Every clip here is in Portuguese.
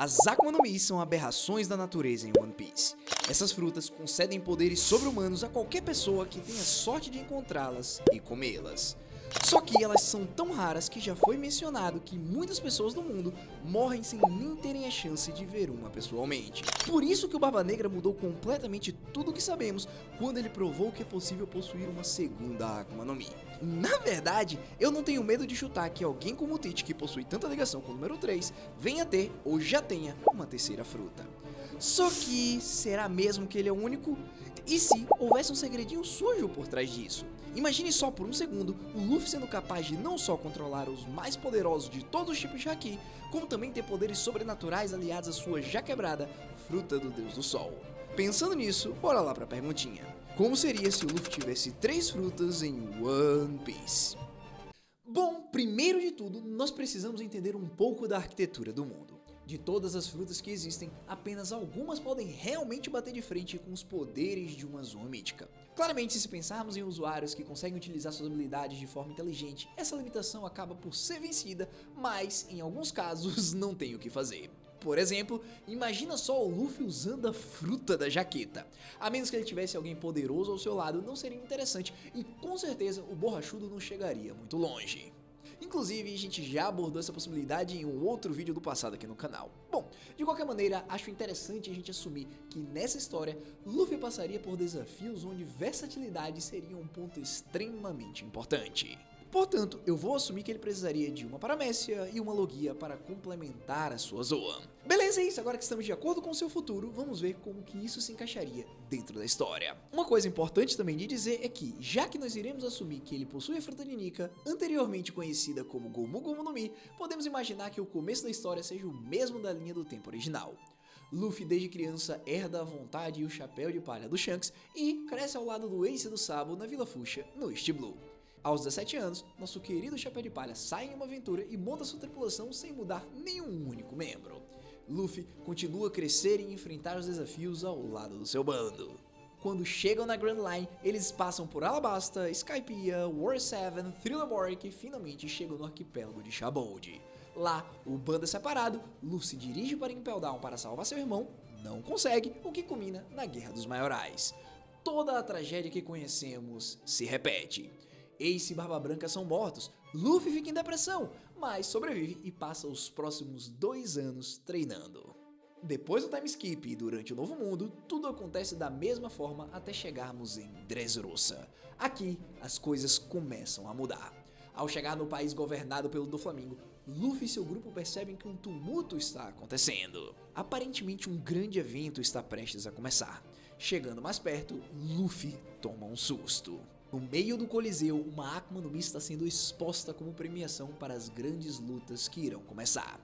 As Akuma no Mi são aberrações da natureza em One Piece. Essas frutas concedem poderes sobre-humanos a qualquer pessoa que tenha sorte de encontrá-las e comê-las. Só que elas são tão raras que já foi mencionado que muitas pessoas do mundo morrem sem nem terem a chance de ver uma pessoalmente. Por isso que o Barba Negra mudou completamente tudo o que sabemos quando ele provou que é possível possuir uma segunda Akuma no Mi. Na verdade, eu não tenho medo de chutar que alguém como o Tite, que possui tanta ligação com o número 3, venha ter ou já tenha uma terceira fruta. Só que, será mesmo que ele é o único? E se houvesse um segredinho sujo por trás disso? Imagine só por um segundo o Luffy sendo capaz de não só controlar os mais poderosos de todos os tipos de Haki, como também ter poderes sobrenaturais aliados à sua já quebrada fruta do Deus do Sol. Pensando nisso, bora lá pra perguntinha. Como seria se o Luffy tivesse 3 frutas em One Piece? Bom, primeiro de tudo, nós precisamos entender um pouco da arquitetura do mundo. De todas as frutas que existem, apenas algumas podem realmente bater de frente com os poderes de uma Zoa mítica. Claramente, se pensarmos em usuários que conseguem utilizar suas habilidades de forma inteligente, essa limitação acaba por ser vencida, mas em alguns casos não tem o que fazer. Por exemplo, imagina só o Luffy usando a fruta da jaqueta. A menos que ele tivesse alguém poderoso ao seu lado, não seria interessante e com certeza o borrachudo não chegaria muito longe. Inclusive, a gente já abordou essa possibilidade em um outro vídeo do passado aqui no canal. Bom, de qualquer maneira, acho interessante a gente assumir que nessa história, Luffy passaria por desafios onde versatilidade seria um ponto extremamente importante. Portanto, eu vou assumir que ele precisaria de uma paramécia e uma logia para complementar a sua Zoa. Beleza, é isso. Agora que estamos de acordo com o seu futuro, vamos ver como que isso se encaixaria dentro da história. Uma coisa importante também de dizer é que, já que nós iremos assumir que ele possui a fruta de Nika, anteriormente conhecida como Gomu Gomu no Mi, podemos imaginar que o começo da história seja o mesmo da linha do tempo original. Luffy desde criança herda a vontade e o chapéu de palha do Shanks e cresce ao lado do Ace e do Sabo na Vila Fuchsia, no East Blue. Aos 17 anos, nosso querido Chapéu de Palha sai em uma aventura e monta sua tripulação sem mudar nenhum único membro. Luffy continua a crescer e enfrentar os desafios ao lado do seu bando. Quando chegam na Grand Line, eles passam por Alabasta, Skypiea, War 7, Thriller Bark e finalmente chegam no arquipélago de Shabold. Lá, o bando é separado, Luffy se dirige para Impel Down para salvar seu irmão, não consegue, o que culmina na Guerra dos Maiorais. Toda a tragédia que conhecemos se repete. Ace e Barba Branca são mortos, Luffy fica em depressão, mas sobrevive e passa os próximos 2 anos treinando. Depois do time skip e durante o Novo Mundo, tudo acontece da mesma forma até chegarmos em Dressrosa. Aqui, as coisas começam a mudar. Ao chegar no país governado pelo Doflamingo, Luffy e seu grupo percebem que um tumulto está acontecendo. Aparentemente um grande evento está prestes a começar. Chegando mais perto, Luffy toma um susto. No meio do Coliseu, uma Akuma no Mi está sendo exposta como premiação para as grandes lutas que irão começar.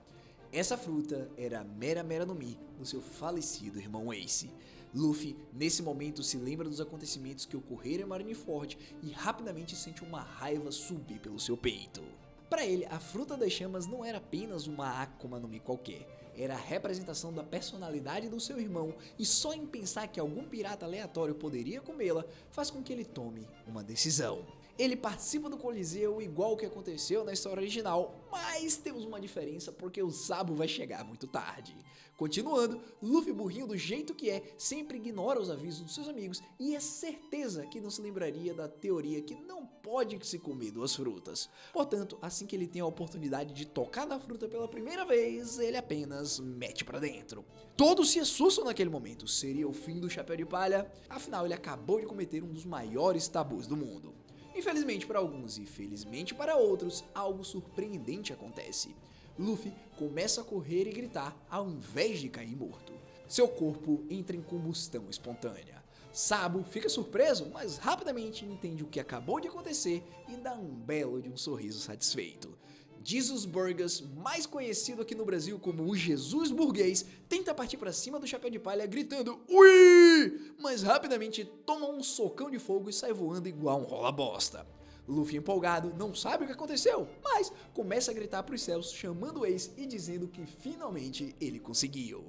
Essa fruta era a Mera Mera no Mi do seu falecido irmão Ace. Luffy, nesse momento, se lembra dos acontecimentos que ocorreram em Marineford e rapidamente sente uma raiva subir pelo seu peito. Para ele, a fruta das chamas não era apenas uma Akuma no Mi qualquer, era a representação da personalidade do seu irmão e só em pensar que algum pirata aleatório poderia comê-la faz com que ele tome uma decisão. Ele participa do Coliseu igual o que aconteceu na história original, mas temos uma diferença porque o Sabo vai chegar muito tarde. Continuando, Luffy burrinho do jeito que é, sempre ignora os avisos dos seus amigos e é certeza que não se lembraria da teoria que não pode se comer 2 frutas. Portanto, assim que ele tem a oportunidade de tocar na fruta pela primeira vez, ele apenas mete pra dentro. Todos se assustam naquele momento, seria o fim do Chapéu de Palha? Afinal, ele acabou de cometer um dos maiores tabus do mundo. Infelizmente para alguns e felizmente para outros, algo surpreendente acontece. Luffy começa a correr e gritar ao invés de cair morto. Seu corpo entra em combustão espontânea. Sabo fica surpreso, mas rapidamente entende o que acabou de acontecer e dá um belo de um sorriso satisfeito. Jesus Burgers, mais conhecido aqui no Brasil como o Jesus Burguês, tenta partir para cima do Chapéu de Palha gritando "Ui!", mas rapidamente toma um socão de fogo e sai voando igual um rola-bosta. Luffy, empolgado, não sabe o que aconteceu, mas começa a gritar para os céus chamando o Ace e dizendo que finalmente ele conseguiu.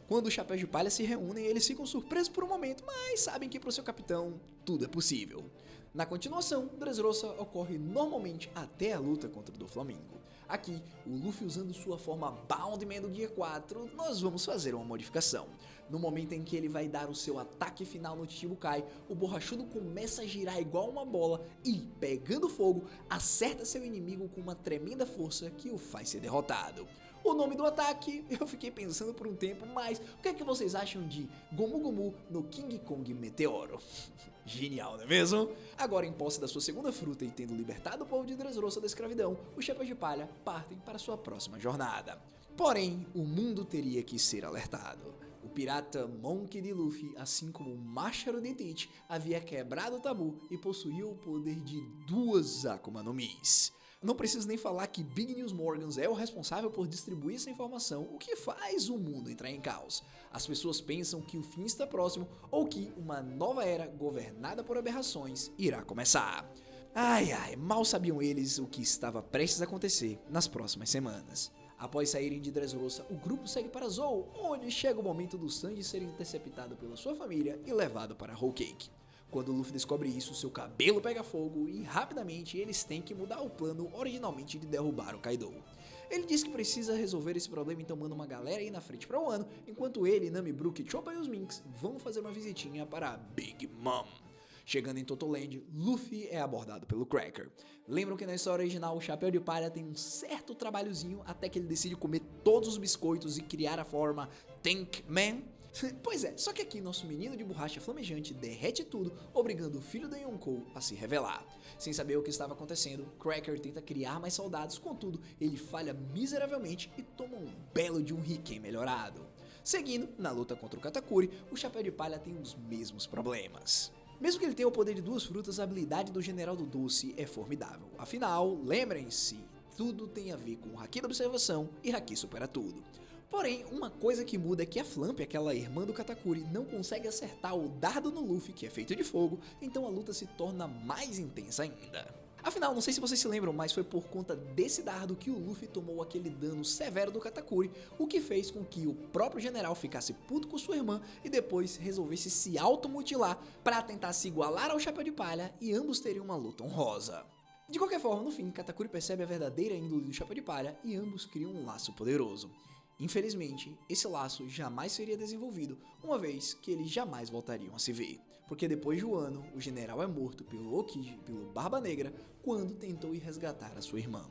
Quando os Chapéus de Palha se reúnem, eles ficam surpresos por um momento, mas sabem que para o seu capitão tudo é possível. Na continuação, Dressrosa ocorre normalmente até a luta contra o Doflamingo. Aqui, o Luffy usando sua forma Boundman do Gear 4, nós vamos fazer uma modificação. No momento em que ele vai dar o seu ataque final no Chichibukai, o borrachudo começa a girar igual uma bola e, pegando fogo, acerta seu inimigo com uma tremenda força que o faz ser derrotado. O nome do ataque, eu fiquei pensando por um tempo, mas o que é que vocês acham de Gomu Gomu no King Kong Meteoro? Genial, não é mesmo? Agora, em posse da sua segunda fruta e tendo libertado o povo de Dressrosa da escravidão, os Chapéus de Palha partem para sua próxima jornada. Porém, o mundo teria que ser alertado. O pirata Monkey D. Luffy, assim como o Masaru de Teach, havia quebrado o tabu e possuía o poder de 2 Akuma no Mis. Não preciso nem falar que Big News Morgans é o responsável por distribuir essa informação, o que faz o mundo entrar em caos. As pessoas pensam que o fim está próximo ou que uma nova era governada por aberrações irá começar. Ai ai, mal sabiam eles o que estava prestes a acontecer nas próximas semanas. Após saírem de Dressrosa, o grupo segue para Zou, onde chega o momento do Sanji ser interceptado pela sua família e levado para Whole Cake. Quando o Luffy descobre isso, seu cabelo pega fogo e rapidamente eles têm que mudar o plano originalmente de derrubar o Kaido. Ele diz que precisa resolver esse problema então manda uma galera aí na frente para o Wano, enquanto ele, Nami, Brook, Chopper e os Minks vão fazer uma visitinha para a Big Mom. Chegando em Totoland, Luffy é abordado pelo Cracker. Lembram que na história original o Chapéu de Palha tem um certo trabalhozinho até que ele decide comer todos os biscoitos e criar a forma Tank Man? Pois é, só que aqui nosso menino de borracha flamejante derrete tudo, obrigando o filho da Yonkou a se revelar. Sem saber o que estava acontecendo, Cracker tenta criar mais soldados, contudo, ele falha miseravelmente e toma um belo de um Riken melhorado. Seguindo, na luta contra o Katakuri, o Chapéu de Palha tem os mesmos problemas. Mesmo que ele tenha o poder de 2 frutas, a habilidade do General do Doce é formidável. Afinal, lembrem-se, tudo tem a ver com Haki da Observação e Haki supera tudo. Porém, uma coisa que muda é que a Flamp, aquela irmã do Katakuri, não consegue acertar o dardo no Luffy, que é feito de fogo, então a luta se torna mais intensa ainda. Afinal, não sei se vocês se lembram, mas foi por conta desse dardo que o Luffy tomou aquele dano severo do Katakuri, o que fez com que o próprio general ficasse puto com sua irmã e depois resolvesse se automutilar para tentar se igualar ao Chapéu de Palha e ambos teriam uma luta honrosa. De qualquer forma, no fim, Katakuri percebe a verdadeira índole do Chapéu de Palha e ambos criam um laço poderoso. Infelizmente, esse laço jamais seria desenvolvido, uma vez que eles jamais voltariam a se ver. Porque depois de um ano, o general é morto pelo Okiji, pelo Barba Negra, quando tentou ir resgatar a sua irmã.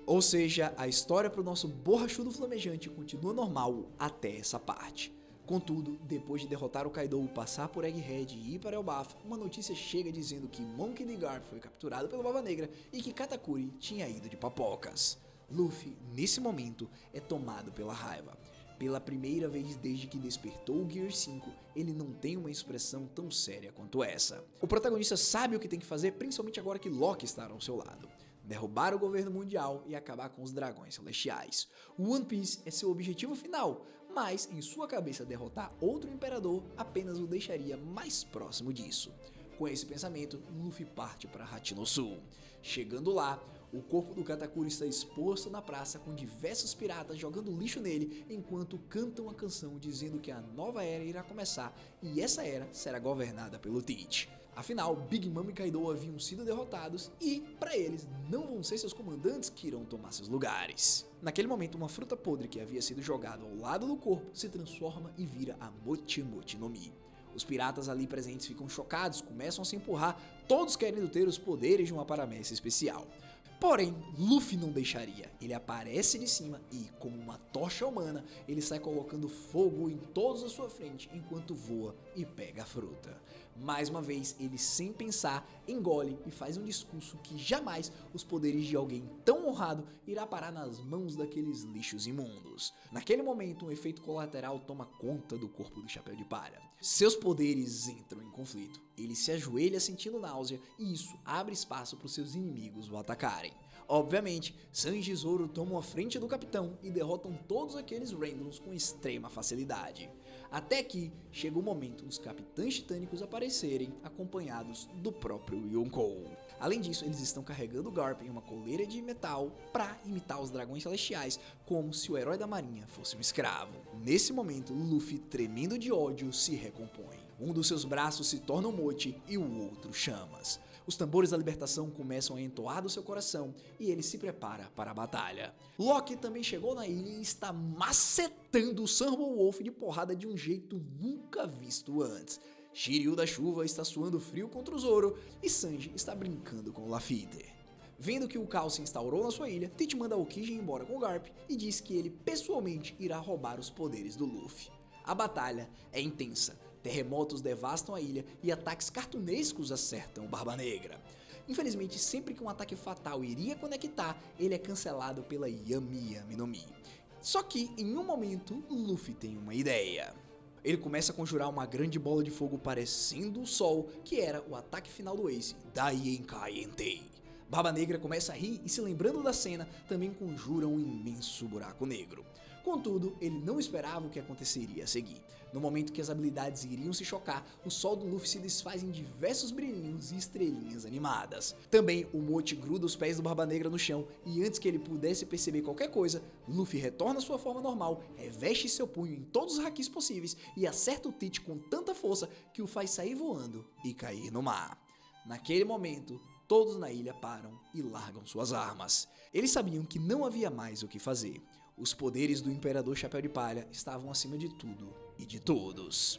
Ou seja, a história para o nosso borrachudo flamejante continua normal até essa parte. Contudo, depois de derrotar o Kaido, passar por Egghead e ir para Elbaf, uma notícia chega dizendo que Monkey D. Garp foi capturado pelo Barba Negra e que Katakuri tinha ido de papocas. Luffy, nesse momento, é tomado pela raiva. Pela primeira vez desde que despertou o Gear 5, ele não tem uma expressão tão séria quanto essa. O protagonista sabe o que tem que fazer, principalmente agora que Loki está ao seu lado. Derrubar o governo mundial e acabar com os dragões celestiais. O One Piece é seu objetivo final, mas em sua cabeça derrotar outro imperador apenas o deixaria mais próximo disso. Com esse pensamento, Luffy parte para Hachinosu. Chegando lá, o corpo do Katakuri está exposto na praça com diversos piratas jogando lixo nele enquanto cantam a canção dizendo que a nova era irá começar e essa era será governada pelo Teach. Afinal, Big Mom e Kaido haviam sido derrotados e, para eles, não vão ser seus comandantes que irão tomar seus lugares. Naquele momento, uma fruta podre que havia sido jogada ao lado do corpo se transforma e vira a Mochi Mochi no Mi. Os piratas ali presentes ficam chocados, começam a se empurrar, todos querendo ter os poderes de uma paramécia especial. Porém, Luffy não deixaria. Ele aparece de cima e, como uma tocha humana, ele sai colocando fogo em todos à sua frente enquanto voa e pega a fruta. Mais uma vez, ele sem pensar, engole e faz um discurso que jamais os poderes de alguém tão honrado irá parar nas mãos daqueles lixos imundos. Naquele momento, um efeito colateral toma conta do corpo do Chapéu de Palha. Seus poderes entram em conflito. Ele se ajoelha sentindo náusea e isso abre espaço para os seus inimigos o atacarem. Obviamente, Sanji e Zoro tomam a frente do capitão e derrotam todos aqueles Randoms com extrema facilidade. Até que chega o momento dos capitães titânicos aparecerem acompanhados do próprio Yonkou. Além disso, eles estão carregando Garp em uma coleira de metal para imitar os dragões celestiais como se o herói da marinha fosse um escravo. Nesse momento, Luffy, tremendo de ódio, se recompõe. Um dos seus braços se torna um mote e o outro chamas. Os tambores da libertação começam a entoar do seu coração e ele se prepara para a batalha. Loki também chegou na ilha e está macetando o Summer Wolf de porrada de um jeito nunca visto antes. Shiryu da Chuva está suando frio contra o Zoro e Sanji está brincando com o Laphite. Vendo que o caos se instaurou na sua ilha, Tite manda Aokiji embora com o Garp e diz que ele pessoalmente irá roubar os poderes do Luffy. A batalha é intensa, terremotos devastam a ilha e ataques cartunescos acertam o Barba Negra. Infelizmente, sempre que um ataque fatal iria conectar, ele é cancelado pela Yami Yami no Mi. Só que, em um momento, Luffy tem uma ideia. Ele começa a conjurar uma grande bola de fogo parecendo o sol, que era o ataque final do Ace, Daienkai Entei. Barba Negra começa a rir e, se lembrando da cena, também conjura um imenso buraco negro. Contudo, ele não esperava o que aconteceria a seguir. No momento que as habilidades iriam se chocar, o sol do Luffy se desfaz em diversos brilhinhos e estrelinhas animadas. Também o Mote gruda os pés do Barba Negra no chão e antes que ele pudesse perceber qualquer coisa, Luffy retorna à sua forma normal, reveste seu punho em todos os hakis possíveis e acerta o Tite com tanta força que o faz sair voando e cair no mar. Naquele momento, todos na ilha param e largam suas armas. Eles sabiam que não havia mais o que fazer. Os poderes do Imperador Chapéu de Palha estavam acima de tudo e de todos.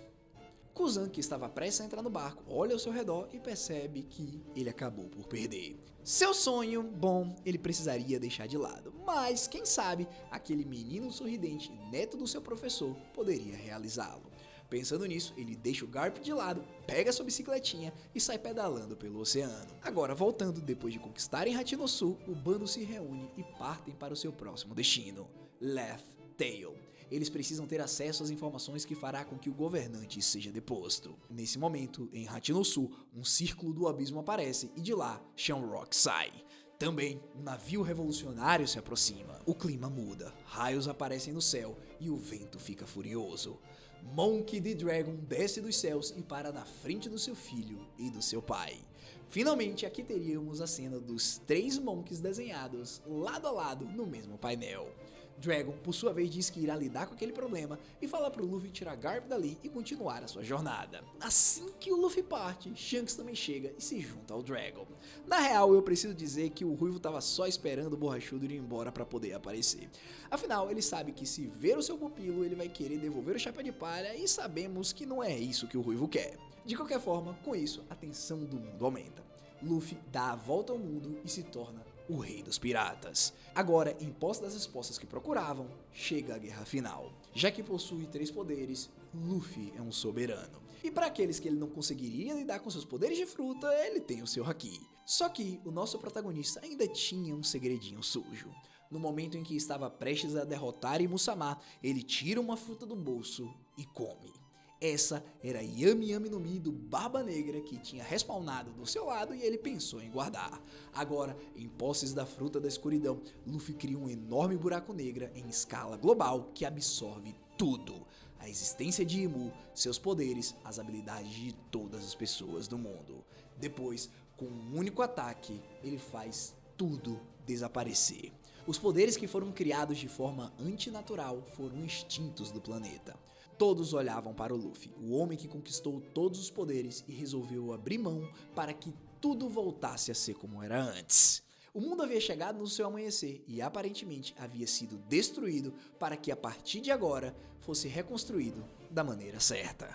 Kuzan, que estava prestes a entrar no barco, olha ao seu redor e percebe que ele acabou por perder. Seu sonho, bom, ele precisaria deixar de lado, mas quem sabe aquele menino sorridente, neto do seu professor, poderia realizá-lo. Pensando nisso, ele deixa o Garp de lado, pega sua bicicletinha e sai pedalando pelo oceano. Agora, voltando, depois de conquistarem Hachinosu, o bando se reúne e partem para o seu próximo destino, Laugh Tale. Eles precisam ter acesso às informações que fará com que o governante seja deposto. Nesse momento, em Hachinosu, um círculo do abismo aparece e de lá, Shamrock sai. Também, um navio revolucionário se aproxima. O clima muda, raios aparecem no céu e o vento fica furioso. Monkey D. Dragon desce dos céus e para na frente do seu filho e do seu pai. Finalmente, aqui teríamos a cena dos 3 Monkeys desenhados lado a lado no mesmo painel. Dragon, por sua vez, diz que irá lidar com aquele problema e fala pro Luffy tirar Garp dali e continuar a sua jornada. Assim que o Luffy parte, Shanks também chega e se junta ao Dragon. Na real, eu preciso dizer que o Ruivo tava só esperando o Borrachudo ir embora para poder aparecer. Afinal, ele sabe que se ver o seu pupilo, ele vai querer devolver o Chapéu de Palha e sabemos que não é isso que o Ruivo quer. De qualquer forma, com isso, a tensão do mundo aumenta. Luffy dá a volta ao mundo e se torna o rei dos piratas. Agora, em posse das respostas que procuravam, chega a guerra final. Já que possui 3 poderes, Luffy é um soberano. E para aqueles que ele não conseguiria lidar com seus poderes de fruta, ele tem o seu haki. Só que o nosso protagonista ainda tinha um segredinho sujo. No momento em que estava prestes a derrotar Imusama, ele tira uma fruta do bolso e come. Essa era Yami Yami no Mi do Barba Negra que tinha respawnado do seu lado e ele pensou em guardar. Agora, em posses da fruta da escuridão, Luffy cria um enorme buraco negro em escala global que absorve tudo. A existência de Imu, seus poderes, as habilidades de todas as pessoas do mundo. Depois, com um único ataque, ele faz tudo desaparecer. Os poderes que foram criados de forma antinatural foram extintos do planeta. Todos olhavam para o Luffy, o homem que conquistou todos os poderes e resolveu abrir mão para que tudo voltasse a ser como era antes. O mundo havia chegado no seu amanhecer e aparentemente havia sido destruído para que a partir de agora fosse reconstruído da maneira certa.